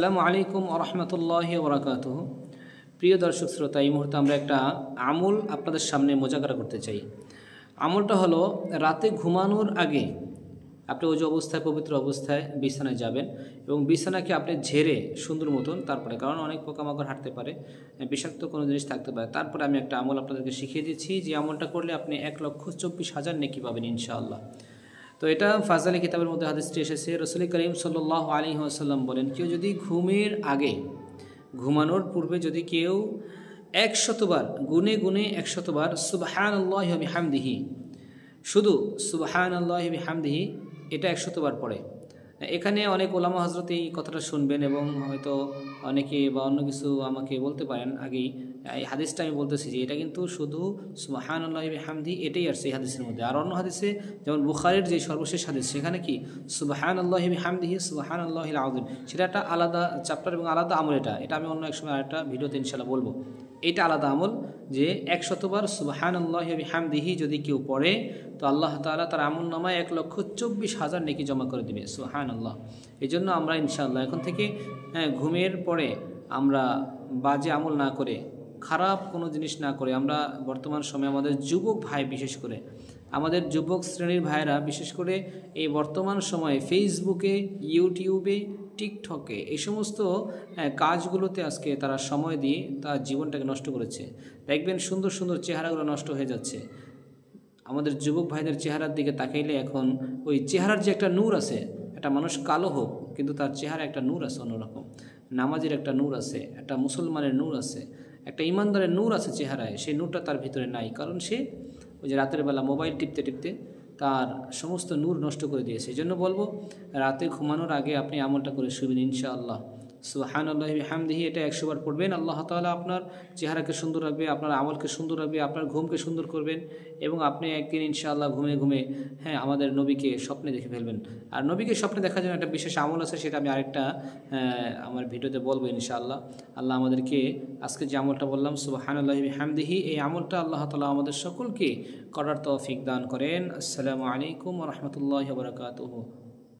আসসালামু আলাইকুম ওয়া রাহমাতুল্লাহি ওয়া বারাকাতুহু। প্রিয় দর্শক শ্রোতা, এই মুহূর্তে আমরা একটা আমল আপনাদের সামনে মোজাকারা করতে চাই। আমলটা হলো, রাতে ঘুমানোর আগে আপনি ওযু অবস্থায়, পবিত্র অবস্থায় বিছানায় যাবেন এবং বিছানাকে আপনি ঝেড়ে সুন্দর মতন, তারপরে কারণ অনেক পোকামাকড় হাঁটতে পারে, বিষাক্ত কোনো জিনিস থাকতে পারে, তারপরে আমি একটা আমল আপনাদেরকে শিখিয়ে দিচ্ছি যে আমলটা করলে আপনি 1,24,000 নেকি পাবেন ইনশাআল্লাহ। তো এটা ফাজালি কিতাবের মধ্যে হাদিসটি এসেছে। রাসূল করিম সাল্লাল্লাহু আলাইহি ওয়াসাল্লাম বলেন, কেউ যদি ঘুমের আগে, ঘুমানোর পূর্বে যদি কেউ 100 বার গুনে গুনে 100 বার সুবহানাল্লাহি ওয়া বিহামদিহি, শুধু সুবহানাল্লাহি ওয়া বিহামদিহি এটা 100 বার পড়ে। এখানে অনেক ওলামা হযরত এই কথাটা শুনবেন এবং হয়তো অনেকে বা অন্য কিছু আমাকে বলতে পারেন। আগেই এই হাদিসটা আমি বলতেছি যে এটা কিন্তু শুধু সুবহানাল্লাহি ওয়া বিহামদিহি এটাই আসছে এই হাদিসের মধ্যে। আর অন্য হাদিসে যেমন বুখারীর যে সর্বশেষ হাদিস, সেখানে কি সুবহানাল্লাহি ওয়া বিহামদিহি সুবহানাল্লাহিল আযীম, সেটা একটা আলাদা চ্যাপ্টার এবং আলাদা আমল। এটা আমি অন্য এক সময় আরেকটা ভিডিওতে ইনশাআল্লাহ বলবো। এটা আলাদা আমল যে 100 বার সুবহানাল্লাহি ওয়া বিহামদিহি যদি কেউ পড়ে তো আল্লাহ তাআলা তার আমলনামায় 1,24,000 নেকি জমা করে দিবে। সুবহানাল্লাহ। এই জন্য আমরা ইনশাআল্লাহ এখন থেকে ঘুমের পরে আমরা বাজে আমল না করে, খারাপ কোনো জিনিস না করে, আমরা বর্তমান সময়ে আমাদের যুবক ভাই, বিশেষ করে আমাদের যুবক শ্রেণীর ভাইরা বিশেষ করে এই বর্তমান সময়ে ফেসবুকে, ইউটিউবে, টিকটকে এই সমস্ত কাজগুলোতে আজকে তারা সময় দিয়ে তার জীবনটাকে নষ্ট করেছে। দেখবেন সুন্দর সুন্দর চেহারাগুলো নষ্ট হয়ে যাচ্ছে। আমাদের যুবক ভাইদের চেহারার দিকে তাকাইলে এখন ওই চেহারার যে একটা নূর আছে, একটা মানুষ কালো হোক কিন্তু তার চেহারা একটা নূর আছে অন্যরকম, নামাজের একটা নূর আছে, একটা মুসলমানের নূর আছে, একটা ইমানদারের নূর আছে চেহারায়, সেই নূরটা তার ভিতরে নাই। কারণ সে ওই যে রাতের বেলা মোবাইল টিপতে টিপতে তার সমস্ত নূর নষ্ট করে দিয়েছে। এই জন্য বলবো, রাতে ঘুমানোর আগে আপনি আমলটা করে শুবেন ইনশাআল্লাহ। সুবহানাল্লাহি ওয়া বিহামদিহি এটা 100 বার পড়বেন। আল্লাহ তাআলা আপনার চেহারাকে সুন্দর রাখবে, আপনার আমলকে সুন্দর রাখবে, আপনার ঘুমকে সুন্দর করবেন এবং আপনি একদিন ইনশাআল্লাহ ঘুমে ঘুমে আমাদের নবীকে স্বপ্নে দেখে ফেলবেন। আর নবীকে স্বপ্নে দেখার জন্য একটা বিশেষ আমল আছে, সেটা আমি আরেকটা আমার ভিডিওতে বলবো ইনশাআল্লাহ। আল্লাহ আমাদেরকে আজকে যে আমলটা বললাম সুবহানাল্লাহি ওয়া বিহামদিহি, এই আমলটা আল্লাহ তাআলা আমাদের সকলকে করার তৌফিক দান করেন। আসসালামু আলাইকুম ওয়া রাহমাতুল্লাহি ওয়া বারাকাতুহু।